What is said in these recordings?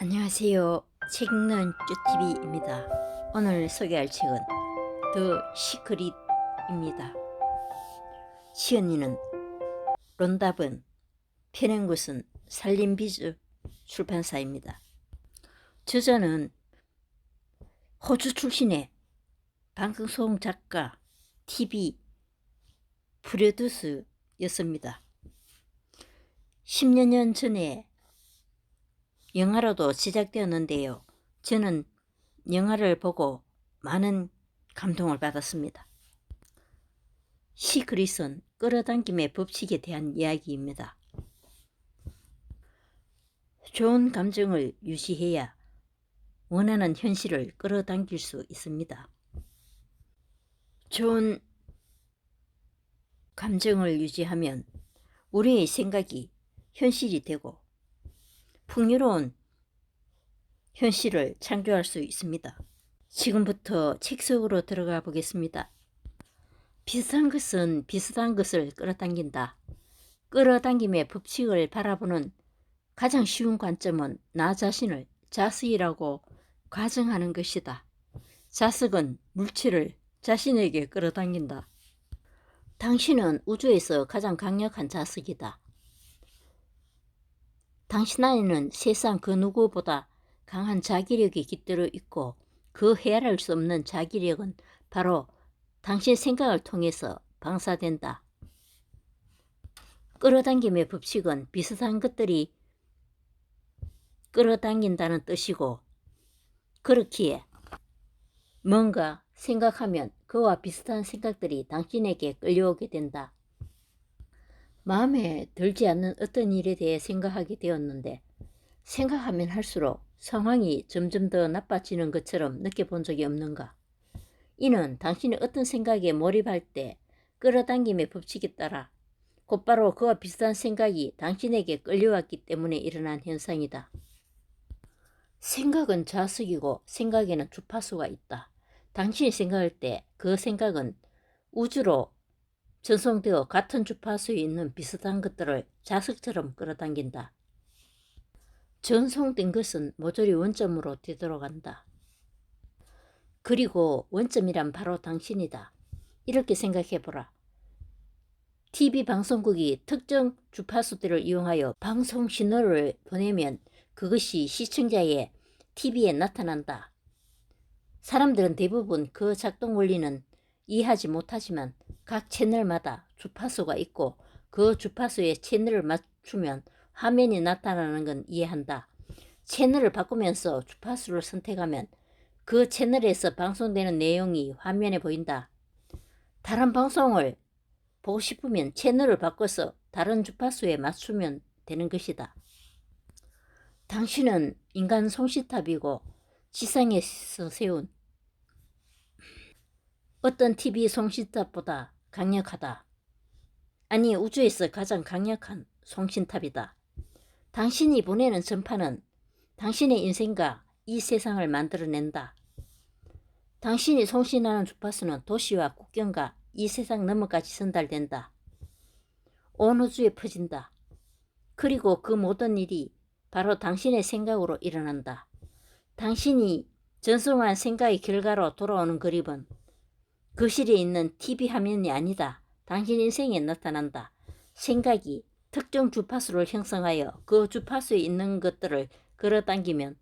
안녕하세요. 책 읽는 쭈TV입니다. 오늘 소개할 책은 더 시크릿입니다. 시언니는 론다븐, 펴낸 곳은 살림비즈 출판사입니다. 저자는 호주 출신의 방송 작가, TV 프로듀서였습니다. 10여 년 전에 영화로도 제작되었는데요. 저는 영화를 보고 많은 감동을 받았습니다. 시크릿은 끌어당김의 법칙에 대한 이야기입니다. 좋은 감정을 유지해야 원하는 현실을 끌어당길 수 있습니다. 좋은 감정을 유지하면 우리의 생각이 현실이 되고 풍요로운 현실을 창조할 수 있습니다. 지금부터 책 속으로 들어가 보겠습니다. 비슷한 것은 비슷한 것을 끌어당긴다. 끌어당김의 법칙을 바라보는 가장 쉬운 관점은 나 자신을 자석이라고 가정하는 것이다. 자석은 물체를 자신에게 끌어당긴다. 당신은 우주에서 가장 강력한 자석이다. 당신 안에는 세상 그 누구보다 강한 자기력이 깃들어 있고 그 헤아릴 수 없는 자기력은 바로 당신 생각을 통해서 방사된다. 끌어당김의 법칙은 비슷한 것들이 끌어당긴다는 뜻이고, 그렇기에 뭔가 생각하면 그와 비슷한 생각들이 당신에게 끌려오게 된다. 마음에 들지 않는 어떤 일에 대해 생각하게 되었는데 생각하면 할수록 상황이 점점 더 나빠지는 것처럼 느껴본 적이 없는가? 이는 당신이 어떤 생각에 몰입할 때 끌어당김의 법칙에 따라 곧바로 그와 비슷한 생각이 당신에게 끌려왔기 때문에 일어난 현상이다. 생각은 자석이고 생각에는 주파수가 있다. 당신이 생각할 때 그 생각은 우주로 전송되어 같은 주파수에 있는 비슷한 것들을 자석처럼 끌어당긴다. 전송된 것은 모조리 원점으로 되돌아간다. 그리고 원점이란 바로 당신이다. 이렇게 생각해보라. TV 방송국이 특정 주파수들을 이용하여 방송 신호를 보내면 그것이 시청자의 TV에 나타난다. 사람들은 대부분 그 작동 원리는 이해하지 못하지만 각 채널마다 주파수가 있고 그 주파수에 채널을 맞추면 화면이 나타나는 건 이해한다. 채널을 바꾸면서 주파수를 선택하면 그 채널에서 방송되는 내용이 화면에 보인다. 다른 방송을 보고 싶으면 채널을 바꿔서 다른 주파수에 맞추면 되는 것이다. 당신은 인간 송시탑이고 지상에서 세운 어떤 TV 송신탑보다 강력하다. 아니, 우주에서 가장 강력한 송신탑이다. 당신이 보내는 전파는 당신의 인생과 이 세상을 만들어낸다. 당신이 송신하는 주파수는 도시와 국경과 이 세상 너머까지 전달된다. 온 우주에 퍼진다. 그리고 그 모든 일이 바로 당신의 생각으로 일어난다. 당신이 전송한 생각의 결과로 돌아오는 그림은 거실에 있는 TV 화면이 아니다. 당신 인생에 나타난다. 생각이 특정 주파수를 형성하여 그 주파수에 있는 것들을 끌어당기면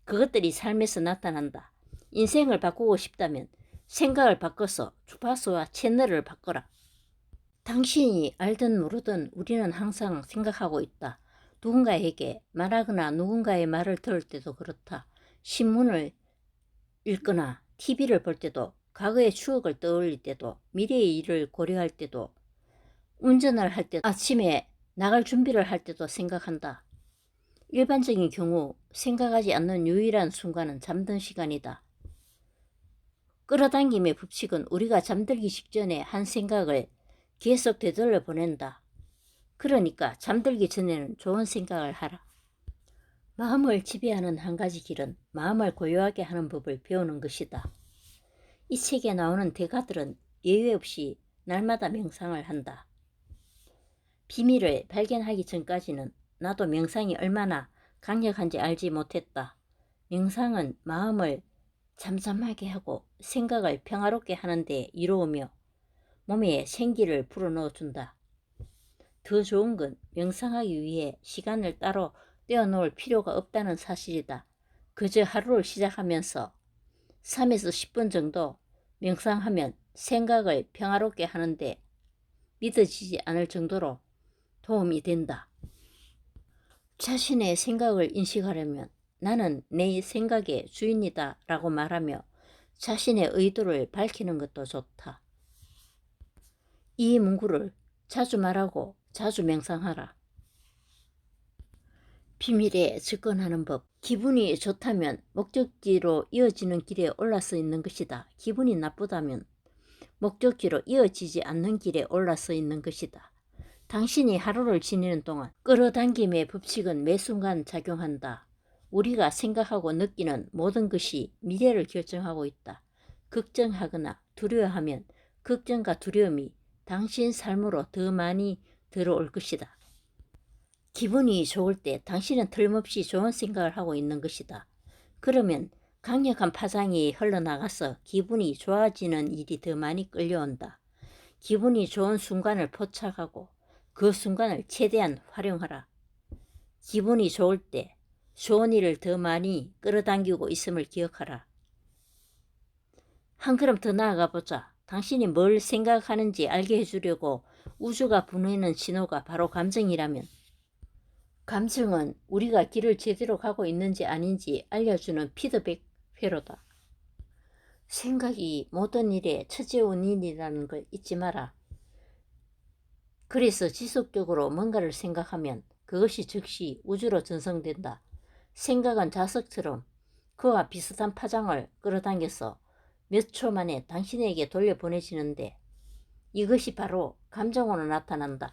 그것들이 삶에서 나타난다. 인생을 바꾸고 싶다면 생각을 바꿔서 주파수와 채널을 바꿔라. 당신이 알든 모르든 우리는 항상 생각하고 있다. 누군가에게 말하거나 누군가의 말을 들을 때도 그렇다. 신문을 읽거나 TV를 볼 때도, 과거의 추억을 떠올릴 때도, 미래의 일을 고려할 때도, 운전을 할 때도, 아침에 나갈 준비를 할 때도 생각한다. 일반적인 경우 생각하지 않는 유일한 순간은 잠든 시간이다. 끌어당김의 법칙은 우리가 잠들기 직전에 한 생각을 계속 되돌려 보낸다. 그러니까 잠들기 전에는 좋은 생각을 하라. 마음을 지배하는 한 가지 길은 마음을 고요하게 하는 법을 배우는 것이다. 이 책에 나오는 대가들은 예외 없이 날마다 명상을 한다. 비밀을 발견하기 전까지는 나도 명상이 얼마나 강력한지 알지 못했다. 명상은 마음을 잠잠하게 하고 생각을 평화롭게 하는 데 이로우며 몸에 생기를 불어넣어준다. 더 좋은 건 명상하기 위해 시간을 따로 떼어놓을 필요가 없다는 사실이다. 그저 하루를 시작하면서 3에서 10분 정도 명상하면 생각을 평화롭게 하는데 믿어지지 않을 정도로 도움이 된다. 자신의 생각을 인식하려면 나는 내 생각의 주인이다 라고 말하며 자신의 의도를 밝히는 것도 좋다. 이 문구를 자주 말하고 자주 명상하라. 비밀에 접근하는 법. 기분이 좋다면 목적지로 이어지는 길에 올라서 있는 것이다. 기분이 나쁘다면 목적지로 이어지지 않는 길에 올라서 있는 것이다. 당신이 하루를 지내는 동안 끌어당김의 법칙은 매 순간 작용한다. 우리가 생각하고 느끼는 모든 것이 미래를 결정하고 있다. 걱정하거나 두려워하면 걱정과 두려움이 당신 삶으로 더 많이 들어올 것이다. 기분이 좋을 때 당신은 틀림없이 좋은 생각을 하고 있는 것이다. 그러면 강력한 파장이 흘러나가서 기분이 좋아지는 일이 더 많이 끌려온다. 기분이 좋은 순간을 포착하고 그 순간을 최대한 활용하라. 기분이 좋을 때 좋은 일을 더 많이 끌어당기고 있음을 기억하라. 한 걸음 더 나아가 보자. 당신이 뭘 생각하는지 알게 해주려고 우주가 보내는 신호가 바로 감정이라면 감정은 우리가 길을 제대로 가고 있는지 아닌지 알려주는 피드백 회로다. 생각이 모든 일의 첫째 원인이라는 걸 잊지 마라. 그래서 지속적으로 뭔가를 생각하면 그것이 즉시 우주로 전송된다. 생각은 자석처럼 그와 비슷한 파장을 끌어당겨서 몇 초 만에 당신에게 돌려보내지는데 이것이 바로 감정으로 나타난다.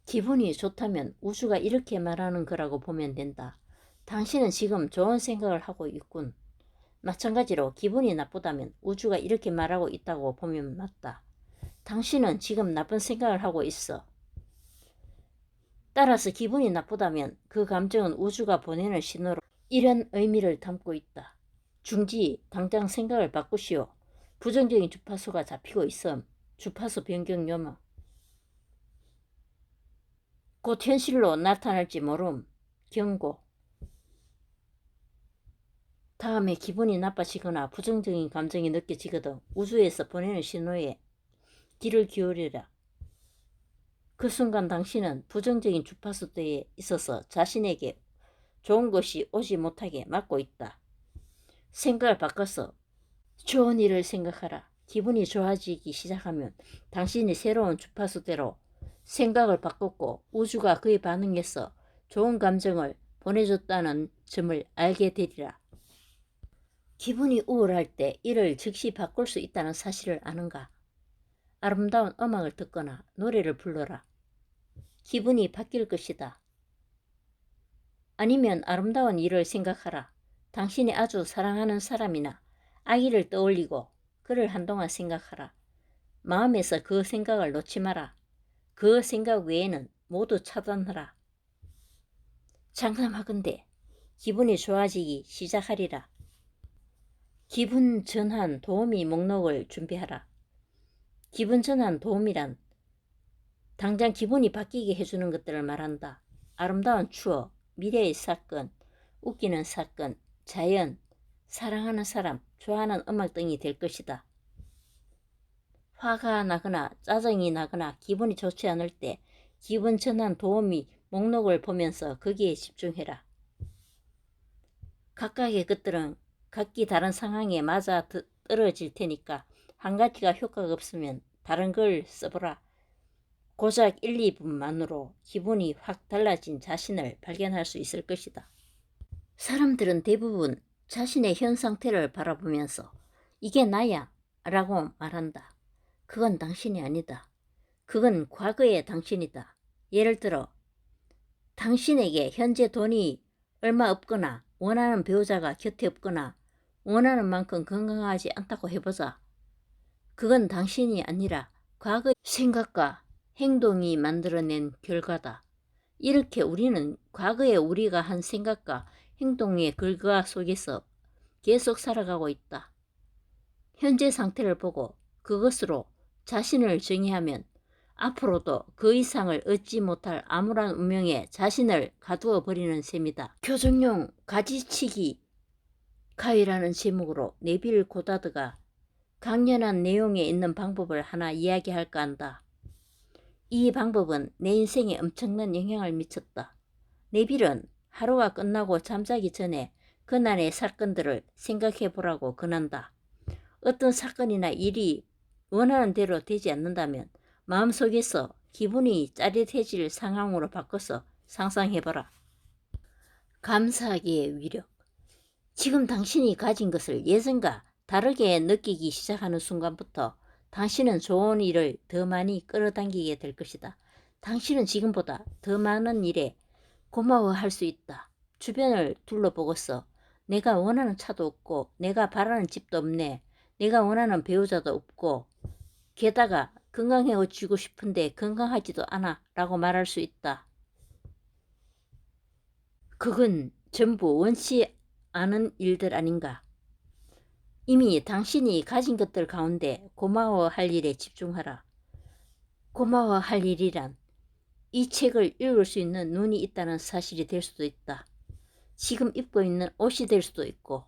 기분이 좋다면 우주가 이렇게 말하는 거라고 보면 된다. 당신은 지금 좋은 생각을 하고 있군. 마찬가지로 기분이 나쁘다면 우주가 이렇게 말하고 있다고 보면 맞다. 당신은 지금 나쁜 생각을 하고 있어. 따라서 기분이 나쁘다면 그 감정은 우주가 보내는 신호로 이런 의미를 담고 있다. 중지, 당장 생각을 바꾸시오. 부정적인 주파수가 잡히고 있음. 주파수 변경 요마. 곧 현실로 나타날지 모름. 경고. 다음에 기분이 나빠지거나 부정적인 감정이 느껴지거든 우주에서 보내는 신호에 귀를 기울이라. 그 순간 당신은 부정적인 주파수대에 있어서 자신에게 좋은 것이 오지 못하게 막고 있다. 생각을 바꿔서 좋은 일을 생각하라. 기분이 좋아지기 시작하면 당신이 새로운 주파수대로 생각을 바꿨고 우주가 그에 반응해서 좋은 감정을 보내줬다는 점을 알게 되리라. 기분이 우울할 때 이를 즉시 바꿀 수 있다는 사실을 아는가? 아름다운 음악을 듣거나 노래를 불러라. 기분이 바뀔 것이다. 아니면 아름다운 일을 생각하라. 당신이 아주 사랑하는 사람이나 아기를 떠올리고 그를 한동안 생각하라. 마음에서 그 생각을 놓지 마라. 그 생각 외에는 모두 차단하라. 장담하건대 기분이 좋아지기 시작하리라. 기분 전환 도우미 목록을 준비하라. 기분 전환 도우미란 당장 기분이 바뀌게 해주는 것들을 말한다. 아름다운 추억, 미래의 사건, 웃기는 사건, 자연, 사랑하는 사람, 좋아하는 음악 등이 될 것이다. 화가 나거나 짜증이 나거나 기분이 좋지 않을 때 기분 전환 도우미 목록을 보면서 거기에 집중해라. 각각의 것들은 각기 다른 상황에 맞아 떨어질 테니까 한 가지가 효과가 없으면 다른 걸 써보라. 고작 1, 2분만으로 기분이 확 달라진 자신을 발견할 수 있을 것이다. 사람들은 대부분 자신의 현 상태를 바라보면서 이게 나야 라고 말한다. 그건 당신이 아니다. 그건 과거의 당신이다. 예를 들어 당신에게 현재 돈이 얼마 없거나 원하는 배우자가 곁에 없거나 원하는 만큼 건강하지 않다고 해보자. 그건 당신이 아니라 과거의 생각과 행동이 만들어낸 결과다. 이렇게 우리는 과거에 우리가 한 생각과 행동의 결과 속에서 계속 살아가고 있다. 현재 상태를 보고 그것으로 자신을 정의하면 앞으로도 그 이상을 얻지 못할 암울한 운명에 자신을 가두어 버리는 셈이다. 교정용 가지치기 가위라는 제목으로 네빌 고다드가 강연한 내용에 있는 방법을 하나 이야기할까 한다. 이 방법은 내 인생에 엄청난 영향을 미쳤다. 네빌은 하루가 끝나고 잠자기 전에 그날의 사건들을 생각해 보라고 권한다. 어떤 사건이나 일이 원하는 대로 되지 않는다면 마음속에서 기분이 짜릿해질 상황으로 바꿔서 상상해봐라. 감사하기의 위력. 지금 당신이 가진 것을 예전과 다르게 느끼기 시작하는 순간부터 당신은 좋은 일을 더 많이 끌어당기게 될 것이다. 당신은 지금보다 더 많은 일에 고마워할 수 있다. 주변을 둘러보고서 내가 원하는 차도 없고 내가 바라는 집도 없네. 내가 원하는 배우자도 없고 게다가 건강해지고 싶은데 건강하지도 않아 라고 말할 수 있다. 그건 전부 원치 않은 일들 아닌가. 이미 당신이 가진 것들 가운데 고마워할 일에 집중하라. 고마워할 일이란 이 책을 읽을 수 있는 눈이 있다는 사실이 될 수도 있다. 지금 입고 있는 옷이 될 수도 있고,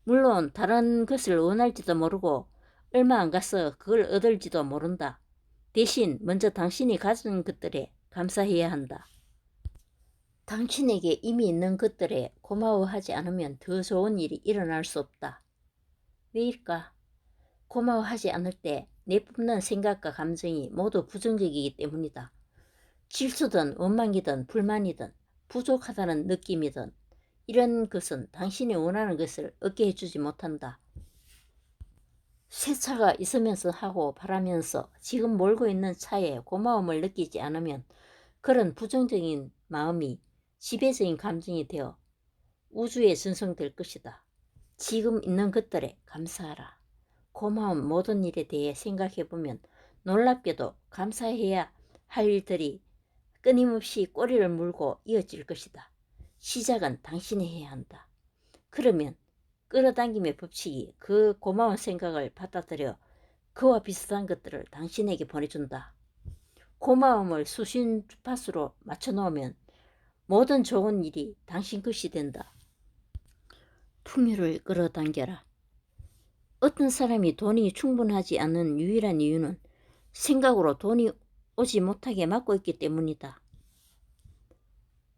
물론 다른 것을 원할지도 모르고 얼마 안 가서 그걸 얻을지도 모른다. 대신 먼저 당신이 가진 것들에 감사해야 한다. 당신에게 이미 있는 것들에 고마워하지 않으면 더 좋은 일이 일어날 수 없다. 왜일까? 고마워하지 않을 때 내뿜는 생각과 감정이 모두 부정적이기 때문이다. 질투든 원망이든 불만이든 부족하다는 느낌이든 이런 것은 당신이 원하는 것을 얻게 해주지 못한다. 새 차가 있으면서 하고 바라면서 지금 몰고 있는 차에 고마움을 느끼지 않으면 그런 부정적인 마음이 지배적인 감정이 되어 우주에 전송될 것이다. 지금 있는 것들에 감사하라. 고마운 모든 일에 대해 생각해보면 놀랍게도 감사해야 할 일들이 끊임없이 꼬리를 물고 이어질 것이다. 시작은 당신이 해야 한다. 그러면 끌어당김의 법칙이 그 고마운 생각을 받아들여 그와 비슷한 것들을 당신에게 보내준다. 고마움을 수신 주파수로 맞춰놓으면 모든 좋은 일이 당신 것이 된다. 풍요를 끌어당겨라. 어떤 사람이 돈이 충분하지 않은 유일한 이유는 생각으로 돈이 오지 못하게 막고 있기 때문이다.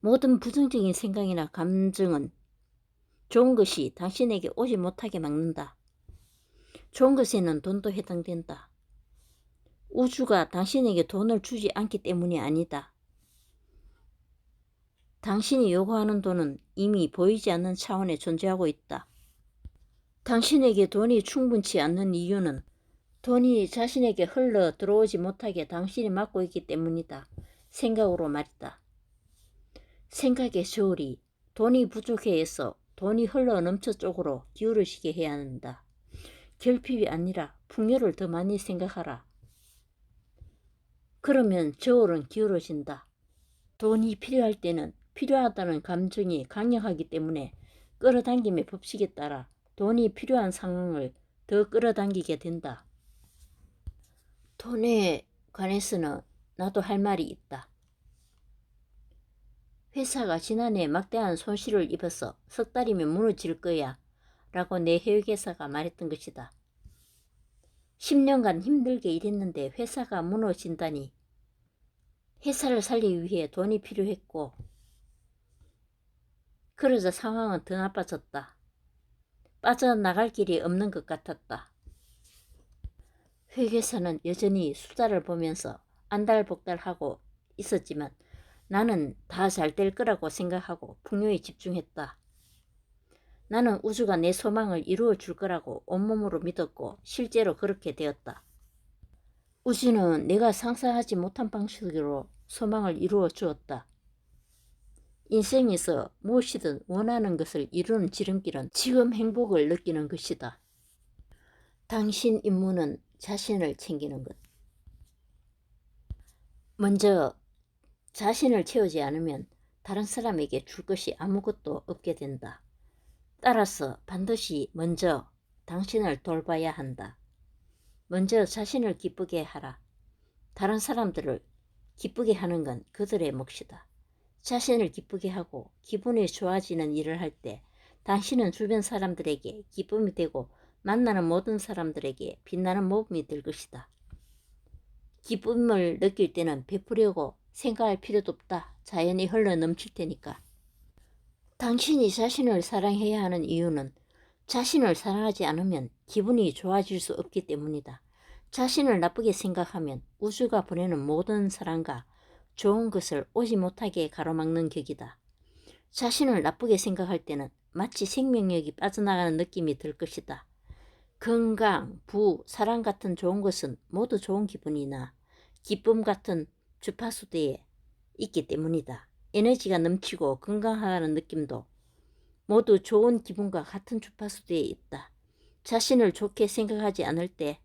모든 부정적인 생각이나 감정은 좋은 것이 당신에게 오지 못하게 막는다. 좋은 것에는 돈도 해당된다. 우주가 당신에게 돈을 주지 않기 때문이 아니다. 당신이 요구하는 돈은 이미 보이지 않는 차원에 존재하고 있다. 당신에게 돈이 충분치 않는 이유는 돈이 자신에게 흘러 들어오지 못하게 당신이 막고 있기 때문이다. 생각으로 말이다. 생각의 저울이 돈이 부족해 해서 돈이 흘러 넘쳐 쪽으로 기울어지게 해야 한다. 결핍이 아니라 풍요를 더 많이 생각하라. 그러면 저울은 기울어진다. 돈이 필요할 때는 필요하다는 감정이 강력하기 때문에 끌어당김의 법칙에 따라 돈이 필요한 상황을 더 끌어당기게 된다. 돈에 관해서는 나도 할 말이 있다. 회사가 지난해 막대한 손실을 입어서 석 달이면 무너질 거야 라고 내 회계사가 말했던 것이다. 10년간 힘들게 일했는데 회사가 무너진다니. 회사를 살리기 위해 돈이 필요했고 그러자 상황은 더 나빠졌다. 빠져나갈 길이 없는 것 같았다. 회계사는 여전히 숫자를 보면서 안달복달하고 있었지만 나는 다 잘 될 거라고 생각하고 풍요에 집중했다. 나는 우주가 내 소망을 이루어 줄 거라고 온몸으로 믿었고 실제로 그렇게 되었다. 우주는 내가 상상하지 못한 방식으로 소망을 이루어 주었다. 인생에서 무엇이든 원하는 것을 이루는 지름길은 지금 행복을 느끼는 것이다. 당신 임무는 자신을 챙기는 것. 먼저 자신을 채우지 않으면 다른 사람에게 줄 것이 아무것도 없게 된다. 따라서 반드시 먼저 당신을 돌봐야 한다. 먼저 자신을 기쁘게 하라. 다른 사람들을 기쁘게 하는 건 그들의 몫이다. 자신을 기쁘게 하고 기분이 좋아지는 일을 할 때 당신은 주변 사람들에게 기쁨이 되고 만나는 모든 사람들에게 빛나는 모범이 될 것이다. 기쁨을 느낄 때는 베푸려고 생각할 필요도 없다. 자연히 흘러 넘칠 테니까. 당신이 자신을 사랑해야 하는 이유는 자신을 사랑하지 않으면 기분이 좋아질 수 없기 때문이다. 자신을 나쁘게 생각하면 우주가 보내는 모든 사랑과 좋은 것을 오지 못하게 가로막는 격이다. 자신을 나쁘게 생각할 때는 마치 생명력이 빠져나가는 느낌이 들 것이다. 건강, 부, 사랑 같은 좋은 것은 모두 좋은 기분이나 기쁨 같은 주파수대에 있기 때문이다. 에너지가 넘치고 건강하다는 느낌도 모두 좋은 기분과 같은 주파수대에 있다. 자신을 좋게 생각하지 않을 때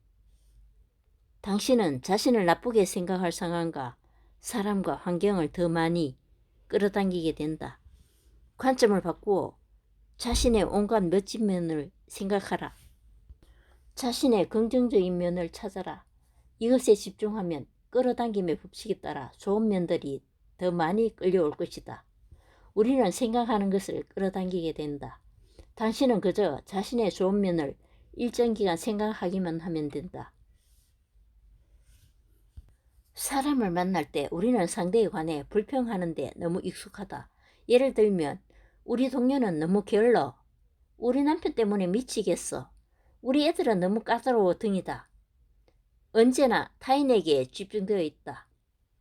당신은 자신을 나쁘게 생각할 상황과 사람과 환경을 더 많이 끌어당기게 된다. 관점을 바꾸어 자신의 온갖 멋진 면을 생각하라. 자신의 긍정적인 면을 찾아라. 이것에 집중하면 끌어당김의 법칙에 따라 좋은 면들이 더 많이 끌려올 것이다. 우리는 생각하는 것을 끌어당기게 된다. 당신은 그저 자신의 좋은 면을 일정 기간 생각하기만 하면 된다. 사람을 만날 때 우리는 상대에 관해 불평하는데 너무 익숙하다. 예를 들면 우리 동료는 너무 게을러. 우리 남편 때문에 미치겠어. 우리 애들은 너무 까다로워 등이다. 언제나 타인에게 집중되어 있다.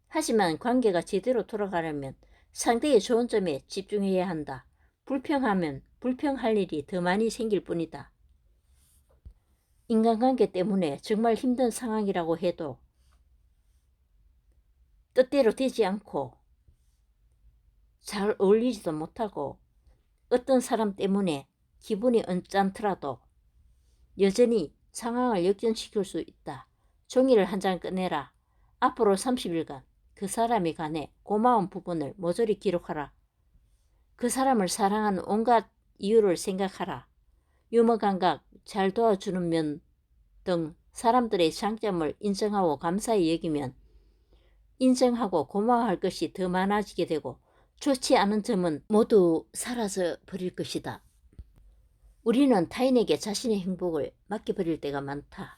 하지만 관계가 제대로 돌아가려면 상대의 좋은 점에 집중해야 한다. 불평하면 불평할 일이 더 많이 생길 뿐이다. 인간관계 때문에 정말 힘든 상황이라고 해도 뜻대로 되지 않고 잘 어울리지도 못하고 어떤 사람 때문에 기분이 언짢더라도 여전히 상황을 역전시킬 수 있다. 종이를 한 장 꺼내라. 앞으로 30일간 그 사람에 관해 고마운 부분을 모조리 기록하라. 그 사람을 사랑하는 온갖 이유를 생각하라. 유머 감각, 잘 도와주는 면 등 사람들의 장점을 인정하고 감사히 여기면 인정하고 고마워할 것이 더 많아지게 되고 좋지 않은 점은 모두 사라져 버릴 것이다. 우리는 타인에게 자신의 행복을 맡겨버릴 때가 많다.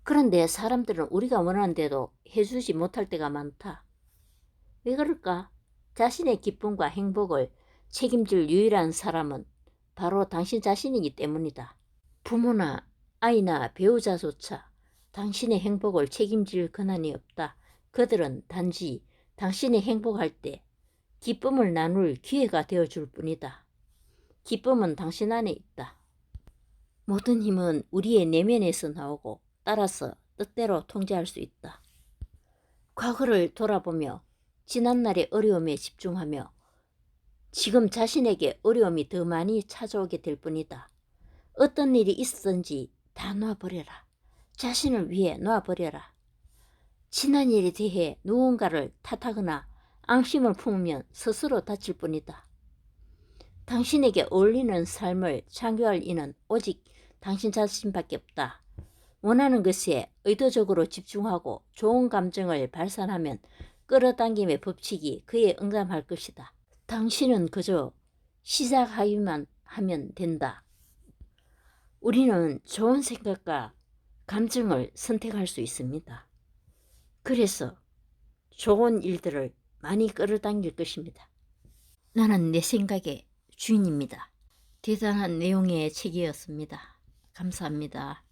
그런데 사람들은 우리가 원하는데도 해주지 못할 때가 많다. 왜 그럴까? 자신의 기쁨과 행복을 책임질 유일한 사람은 바로 당신 자신이기 때문이다. 부모나 아이나 배우자조차 당신의 행복을 책임질 권한이 없다. 그들은 단지 당신이 행복할 때 기쁨을 나눌 기회가 되어줄 뿐이다. 기쁨은 당신 안에 있다. 모든 힘은 우리의 내면에서 나오고 따라서 뜻대로 통제할 수 있다. 과거를 돌아보며 지난날의 어려움에 집중하며 지금 자신에게 어려움이 더 많이 찾아오게 될 뿐이다. 어떤 일이 있었든지 다 놔버려라. 자신을 위해 놔버려라. 지난 일에 대해 누군가를 탓하거나 앙심을 품으면 스스로 다칠 뿐이다. 당신에게 어울리는 삶을 창조할 이는 오직 당신 자신밖에 없다. 원하는 것에 의도적으로 집중하고 좋은 감정을 발산하면 끌어당김의 법칙이 그에 응답할 것이다. 당신은 그저 시작하기만 하면 된다. 우리는 좋은 생각과 감정을 선택할 수 있습니다. 그래서 좋은 일들을 많이 끌어당길 것입니다. 나는 내 생각의 주인입니다. 대단한 내용의 책이었습니다. 감사합니다.